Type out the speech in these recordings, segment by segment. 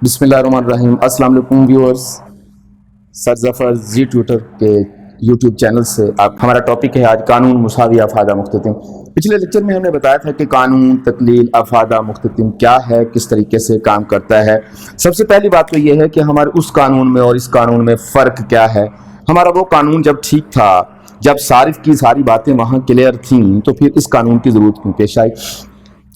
بسم اللہ الرحمن الرحیم۔ السلام علیکم ویورز، سر ظفر زی ٹیوٹر کے یوٹیوب چینل سے ہمارا ٹاپک ہے آج قانون مساوی افادہ مختتم۔ پچھلے لیکچر میں ہم نے بتایا تھا کہ قانون تکلیل افادہ مختتم کیا ہے، کس طریقے سے کام کرتا ہے۔ سب سے پہلی بات تو یہ ہے کہ ہمارے اس قانون میں اور اس قانون میں فرق کیا ہے۔ ہمارا وہ قانون جب ٹھیک تھا، جب صارف کی ساری باتیں وہاں کلیئر تھیں، تو پھر اس قانون کی ضرورت کیوں پیش آئی؟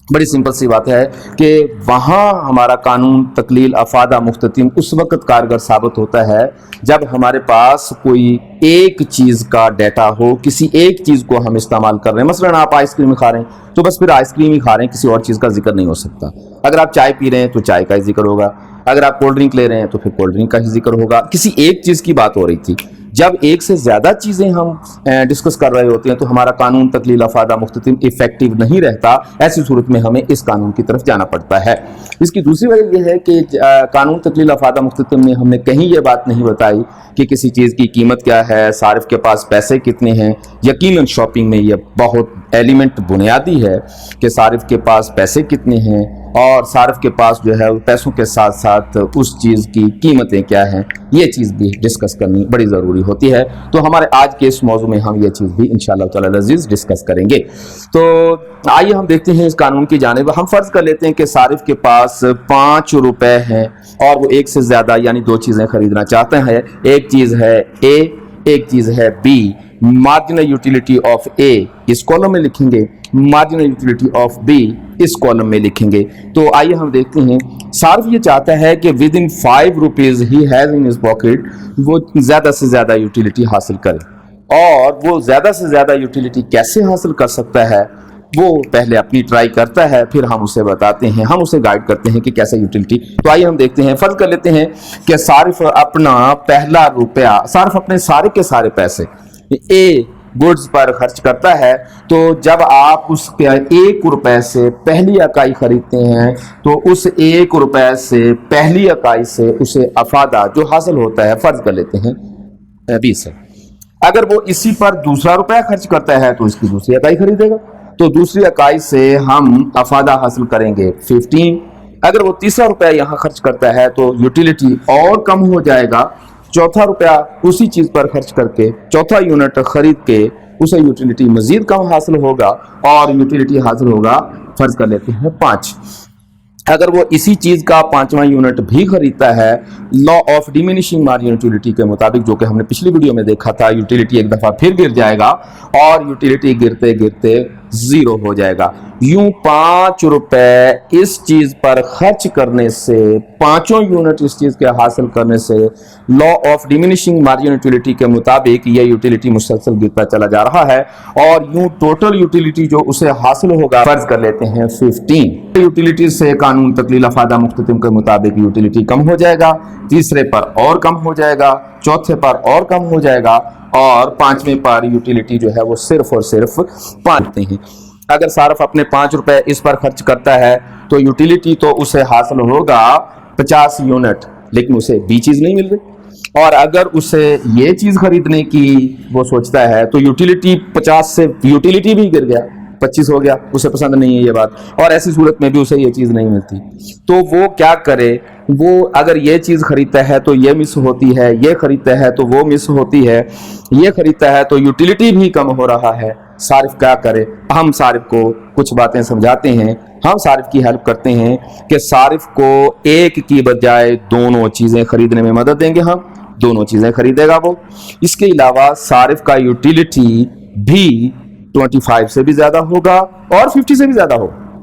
بڑی سمپل سی بات ہے کہ وہاں ہمارا قانون تکلیل افادہ مختتم اس وقت کارگر ثابت ہوتا ہے جب ہمارے پاس کوئی ایک چیز کا ڈیٹا ہو، کسی ایک چیز کو ہم استعمال کر رہے ہیں۔ مثلا آپ آئس کریم کھا رہے ہیں تو بس پھر آئس کریم ہی کھا رہے ہیں، کسی اور چیز کا ذکر نہیں ہو سکتا۔ اگر آپ چائے پی رہے ہیں تو چائے کا ہی ذکر ہوگا، اگر آپ کولڈ ڈرنک لے رہے ہیں تو پھر کولڈ ڈرنک کا ہی ذکر ہوگا۔ کسی ایک چیز کی بات ہو رہی تھی۔ جب ایک سے زیادہ چیزیں ہم ڈسکس کر رہے ہوتے ہیں تو ہمارا قانون تکلیل افادہ مختتم افیکٹو نہیں رہتا۔ ایسی صورت میں ہمیں اس قانون کی طرف جانا پڑتا ہے۔ اس کی دوسری وجہ یہ ہے کہ قانون تکلیل افادہ مختتم میں ہم نے کہیں یہ بات نہیں بتائی کہ کسی چیز کی قیمت کیا ہے، صارف کے پاس پیسے کتنے ہیں۔ یقیناً شاپنگ میں یہ بہت ایلیمنٹ بنیادی ہے کہ صارف کے پاس پیسے کتنے ہیں اور صارف کے پاس جو ہے پیسوں کے ساتھ ساتھ اس چیز کی قیمتیں کیا ہیں، یہ چیز بھی ڈسکس کرنی بڑی ضروری ہوتی ہے۔ تو ہمارے آج کے اس موضوع میں ہم یہ چیز بھی انشاءاللہ تعالی العزیز ڈسکس کریں گے۔ تو آئیے ہم دیکھتے ہیں اس قانون کی جانب۔ ہم فرض کر لیتے ہیں کہ صارف کے پاس 5 روپے ہیں اور وہ ایک سے زیادہ یعنی 2 چیزیں خریدنا چاہتے ہیں۔ ایک چیز ہے اے، ایک چیز ہے B. Marginal utility of A اس کالم میں لکھیں گے، مارجنل یوٹیلیٹی آف بی اس کالم میں لکھیں گے۔ تو آئیے ہم دیکھتے ہیں۔ صارف یہ چاہتا ہے کہ with in 5 rupees he has in his pocket, وہ زیادہ سے زیادہ یوٹیلیٹی حاصل کرے۔ اور وہ زیادہ سے زیادہ یوٹیلیٹی کیسے حاصل کر سکتا ہے، وہ پہلے اپنی ٹرائی کرتا ہے، پھر ہم اسے بتاتے ہیں، ہم اسے گائیڈ کرتے ہیں کہ کیسے یوٹیلیٹی۔ تو آئیے ہم دیکھتے ہیں۔ فرض کر لیتے ہیں کہ صارف اپنا پہلا روپیہ، صارف اپنے سارے کے سارے پیسے اے گڈز پر خرچ کرتا ہے۔ تو جب آپ اس کے 1 روپے سے پہلی اکائی خریدتے ہیں تو اس 1 روپے سے پہلی اکائی سے اسے افادہ جو حاصل ہوتا ہے فرض کر لیتے ہیں 20 ہے۔ اگر وہ اسی پر دوسرا روپیہ خرچ کرتا ہے تو اس کی دوسری اکائی خریدے گا، تو دوسری اکائی سے ہم افادہ حاصل کریں گے 15۔ اگر وہ تیسرا روپیہ یہاں خرچ کرتا ہے تو یوٹیلیٹی اور کم ہو جائے گا۔ چوتھا روپیہ اسی چیز پر خرچ کر کے، چوتھا یونٹ خرید کے اسے یوٹیلیٹی مزید کم حاصل ہوگا اور یوٹیلیٹی حاصل ہوگا فرض کر لیتے ہیں 5۔ اگر وہ اسی چیز کا 5واں یونٹ بھی خریدتا ہے، law of diminishing margin utility کے مطابق، جو کہ ہم نے پچھلی ویڈیو میں دیکھا تھا، یوٹیلیٹی ایک دفعہ پھر گر جائے گا اور یوٹیلیٹی گرتے گرتے 0 ہو جائے گا۔ یوں 5 روپے اس چیز پر خرچ کرنے سے، 5 یونٹ اس چیز کے حاصل کرنے سے law of diminishing margin utility کے مطابق یہ یوٹیلیٹی مسلسل گرتا چلا جا رہا ہے اور یوں ٹوٹل یوٹیلیٹی جو اسے حاصل ہوگا فرض کر لیتے ہیں 15۔ یوٹیلیٹی سے قانون تکلیل افادہ مختتم کے مطابق یوٹیلیٹی کم ہو جائے گا، تیسرے پر اور کم ہو جائے گا، چوتھے پر اور کم ہو جائے گا اور 5ویں پر یوٹیلیٹی جو ہے وہ صرف اور صرف 5 ہیں۔ اگر صارف اپنے 5 روپے اس پر خرچ کرتا ہے تو یوٹیلیٹی تو اسے حاصل ہوگا 50 یونٹ، لیکن اسے بی چیز نہیں مل رہی۔ اور اگر اسے یہ چیز خریدنے کی وہ سوچتا ہے تو یوٹیلیٹی 50 سے یوٹیلیٹی بھی گر گیا، 25 ہو گیا، اسے پسند نہیں ہے یہ بات، اور ایسی صورت میں بھی اسے یہ چیز نہیں ملتی۔ تو وہ کیا کرے؟ وہ اگر یہ چیز خریدتا ہے تو یہ مس ہوتی ہے، یہ خریدتا ہے تو وہ مس ہوتی ہے، یہ خریدتا ہے تو یوٹیلیٹی بھی کم ہو رہا ہے۔ صارف کیا کرے؟ ہم صارف کو کچھ باتیں سمجھاتے ہیں، ہم صارف کی ہیلپ کرتے ہیں کہ صارف کو ایک کی بجائے دونوں چیزیں خریدنے میں مدد دیں گے۔ ہم دونوں چیزیں خریدے گا وہ۔ اس کے علاوہ صارف کا یوٹیلیٹی بھی 25 سے بھی زیادہ ہوگا اور 50 سے بھی زیادہ ہوگا،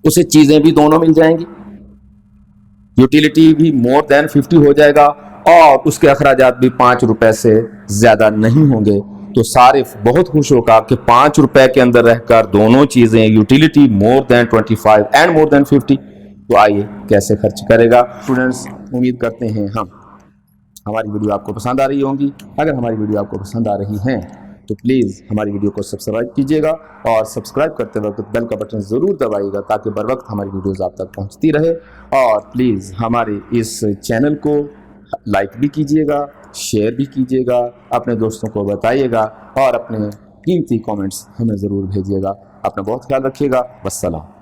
اسے چیزیں بھی دونوں مل جائیں گی، یوٹیلیٹی بھی مور دین 50 ہو جائے گا اور اس کے اخراجات بھی 5 روپے سے زیادہ نہیں ہوں گے۔ تو صارف بہت خوش ہوگا کہ 5 روپے کے اندر رہ کر دونوں چیزیں utility more then 25 and more دین 50۔ تو آئیے کیسے خرچ کرے گا؟ اسٹوڈنٹس، امید کرتے ہیں ہماری ویڈیو آپ کو پسند آ رہی ہوں گی۔ اگر ہماری ویڈیو آپ کو پسند آ رہی ہیں تو پلیز ہماری ویڈیو کو سبسکرائب کیجیے گا اور سبسکرائب کرتے وقت بیل کا بٹن ضرور دبائیے گا تاکہ بر وقت ہماری ویڈیوز آپ تک پہنچتی رہے۔ اور پلیز ہمارے اس چینل کو لائک بھی کیجیے گا، شیئر بھی کیجیے گا، اپنے دوستوں کو بتائیے گا اور اپنے قیمتی کامنٹس ہمیں ضرور بھیجیے گا۔ اپنا بہت خیال رکھیے گا۔ والسلام۔